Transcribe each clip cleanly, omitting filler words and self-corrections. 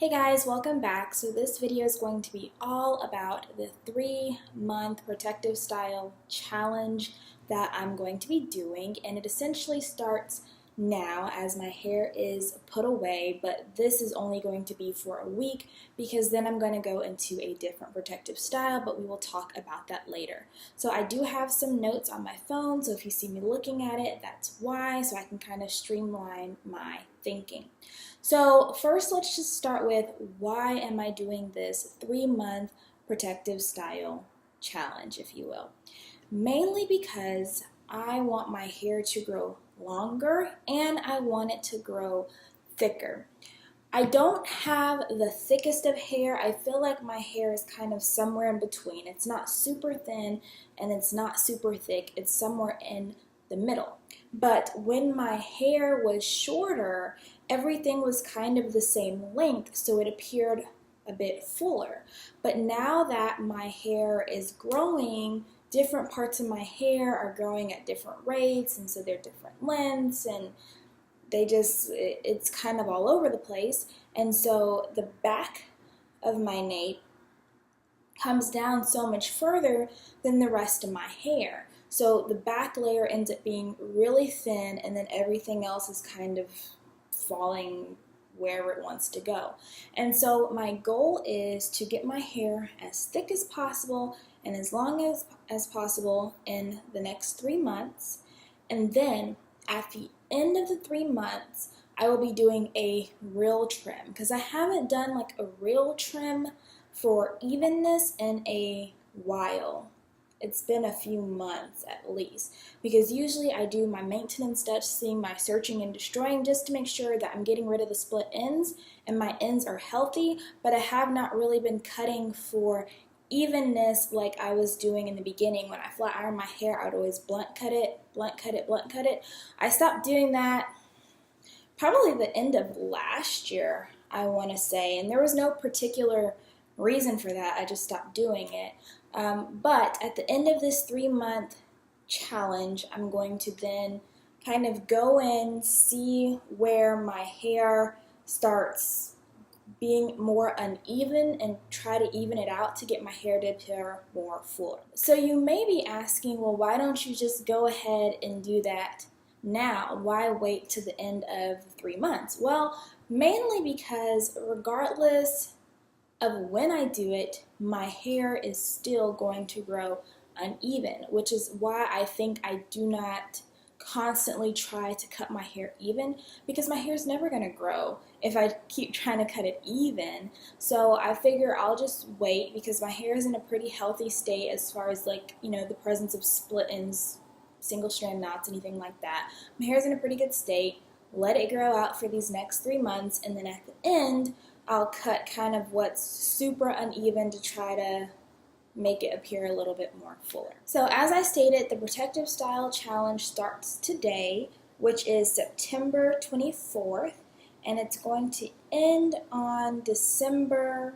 Hey guys, welcome back. So this video is going to be all about the 3-month protective style challenge that I'm going to be doing, and it essentially starts now as my hair is put away, but this is only going to be for a week because then I'm going to go into a different protective style, but we will talk about that later. So I do have some notes on my phone, so if you see me looking at it, that's why, so I can kind of streamline my thinking. So first, let's just start with why am I doing this 3-month protective style challenge, if you will. Mainly because I want my hair to grow longer and I want it to grow thicker. I don't have the thickest of hair. I feel like my hair is kind of somewhere in between. It's not super thin and it's not super thick. It's somewhere in the middle. But when my hair was shorter, everything was kind of the same length, so it appeared a bit fuller. But now that my hair is growing, different parts of my hair are growing at different rates, and so they're different lengths, and it's kind of all over the place. And so the back of my nape comes down so much further than the rest of my hair. So the back layer ends up being really thin, and then everything else is kind of falling wherever it wants to go. And so my goal is to get my hair as thick as possible and as long as possible in the next 3 months. And then at the end of the 3 months, I will be doing a real trim, because I haven't done like a real trim for evenness in a while. It's been a few months at least, because usually I do my maintenance dusting, my searching and destroying, just to make sure that I'm getting rid of the split ends and my ends are healthy, but I have not really been cutting for evenness like I was doing in the beginning. When I flat ironed my hair, I would always blunt cut it, blunt cut it, blunt cut it. I stopped doing that probably the end of last year, I want to say, and there was no particular reason for that. I just stopped doing it. But at the end of this 3-month challenge, I'm going to then kind of go in, see where my hair starts being more uneven, and try to even it out to get my hair to appear more fuller. So you may be asking, well, why don't you just go ahead and do that now? Why wait to the end of 3 months? Well, mainly because regardless of when I do it, my hair is still going to grow uneven, which is why I think I do not constantly try to cut my hair even, because my hair is never going to grow if I keep trying to cut it even. So I figure I'll just wait, because my hair is in a pretty healthy state as far as the presence of split ends, single strand knots, anything like that. My hair is in a pretty good state. Let it grow out for these next 3 months, and then at the end I'll cut kind of what's super uneven to try to make it appear a little bit more fuller. So as I stated, the Protective Style Challenge starts today, which is September 24th, and it's going to end on December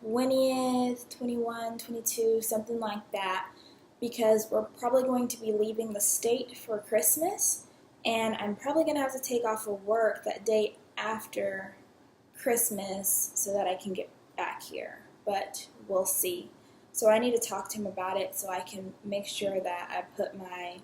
20th, 21, 22, something like that, because we're probably going to be leaving the state for Christmas, and I'm probably going to have to take off of work that day after Christmas so that I can get back here, but we'll see. So I need to talk to him about it so I can make sure that I put my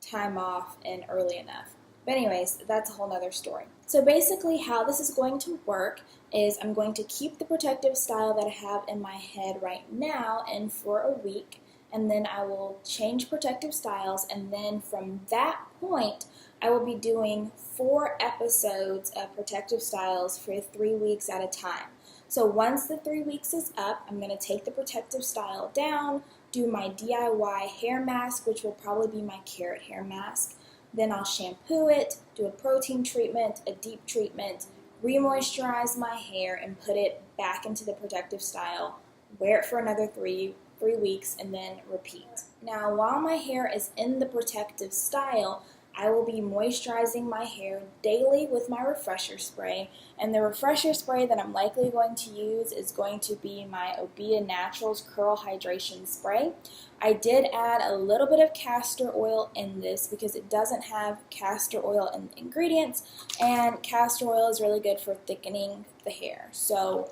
time off in early enough. But anyways, that's a whole nother story. So basically how this is going to work is I'm going to keep the protective style that I have in my head right now and for a week, and then I will change protective styles, and then from that point I will be doing 4 episodes of protective styles for 3 weeks at a time. So once the 3 weeks is up, I'm going to take the protective style down, do my DIY hair mask, which will probably be my carrot hair mask. Then I'll shampoo it, do a protein treatment, a deep treatment, re-moisturize my hair, and put it back into the protective style, wear it for another 3 weeks, and then repeat. Now, while my hair is in the protective style, I will be moisturizing my hair daily with my refresher spray, and the refresher spray that I'm likely going to use is going to be my Obia Naturals Curl Hydration Spray. I did add a little bit of castor oil in this because it doesn't have castor oil in the ingredients, and castor oil is really good for thickening the hair. So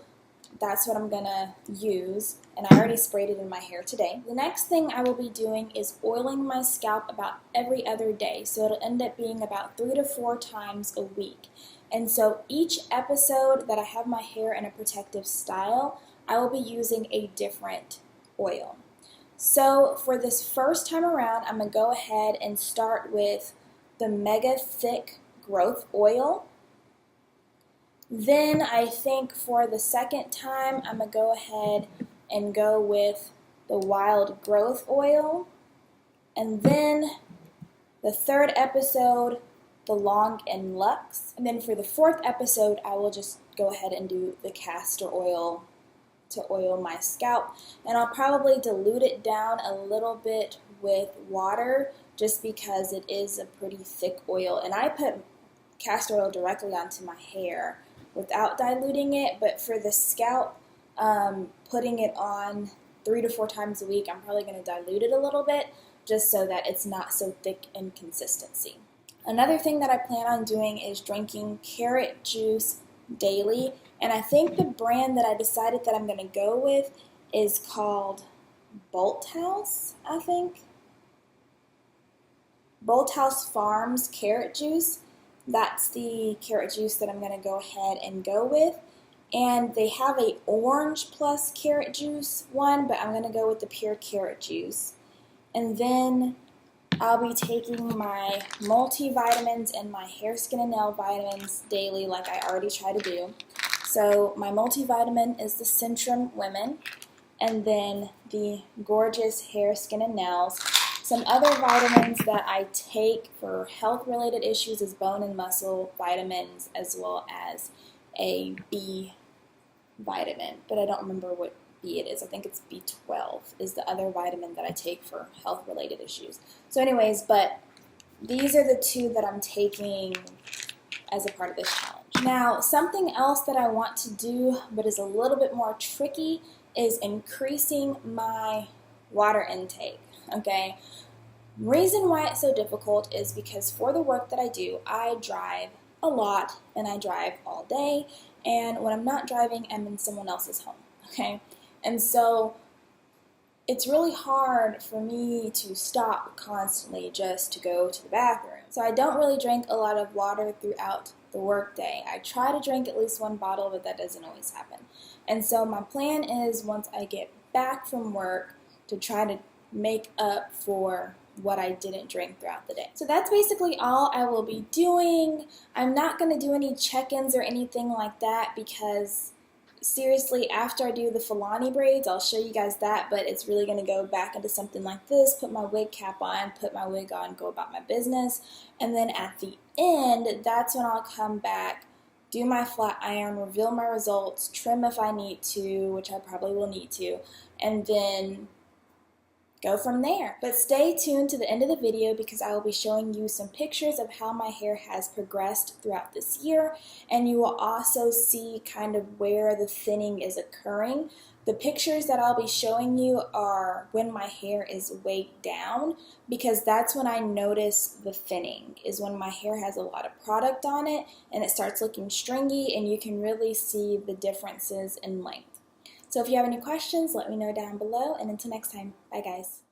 that's what I'm gonna use, and I already sprayed it in my hair today. The next thing I will be doing is oiling my scalp about every other day, so it'll end up being about 3 to 4 times a week. And so each episode that I have my hair in a protective style, I will be using a different oil. So for this first time around, I'm gonna go ahead and start with the Mega Thick Growth Oil. Then I think for the second time, I'm going to go ahead and go with the Wild Growth Oil. And then the third episode, the Long and Luxe. And then for the fourth episode, I will just go ahead and do the castor oil to oil my scalp. And I'll probably dilute it down a little bit with water just because it is a pretty thick oil. And I put castor oil directly onto my hair without diluting it, but for the scalp, putting it on 3 to 4 times a week, I'm probably going to dilute it a little bit just so that it's not so thick in consistency. Another thing that I plan on doing is drinking carrot juice daily, and I think the brand that I decided that I'm going to go with is called Bolthouse, I think. Bolthouse Farms carrot juice. That's the carrot juice that I'm going to go ahead and go with. And they have a orange plus carrot juice one, but I'm going to go with the pure carrot juice. And then I'll be taking my multivitamins and my hair, skin, and nail vitamins daily like I already try to do. So my multivitamin is the Centrum Women, and then the Gorgeous Hair, Skin, and Nails. Some other vitamins that I take for health-related issues is bone and muscle vitamins, as well as a B vitamin, but I don't remember what B it is. I think it's B12 is the other vitamin that I take for health-related issues. So anyways, but these are the 2 that I'm taking as a part of this challenge. Now, something else that I want to do, but is a little bit more tricky, is increasing my water intake. Okay, reason why it's so difficult is because for the work that I do, I drive a lot and I drive all day, and when I'm not driving, I'm in someone else's home, okay? And so it's really hard for me to stop constantly just to go to the bathroom. So I don't really drink a lot of water throughout the workday. I try to drink at least 1 bottle, but that doesn't always happen. And so my plan is once I get back from work to try to make up for what I didn't drink throughout the day. So that's basically all I will be doing. I'm not going to do any check-ins or anything like that because seriously, after I do the Fulani braids, I'll show you guys that, but it's really going to go back into something like this, put my wig cap on, put my wig on, go about my business, and then at the end, that's when I'll come back, do my flat iron, reveal my results, trim if I need to, which I probably will need to, and then go from there. But stay tuned to the end of the video because I will be showing you some pictures of how my hair has progressed throughout this year, and you will also see kind of where the thinning is occurring. The pictures that I'll be showing you are when my hair is weighed down, because that's when I notice the thinning, is when my hair has a lot of product on it and it starts looking stringy, and you can really see the differences in length. So if you have any questions, let me know down below, and until next time, bye guys.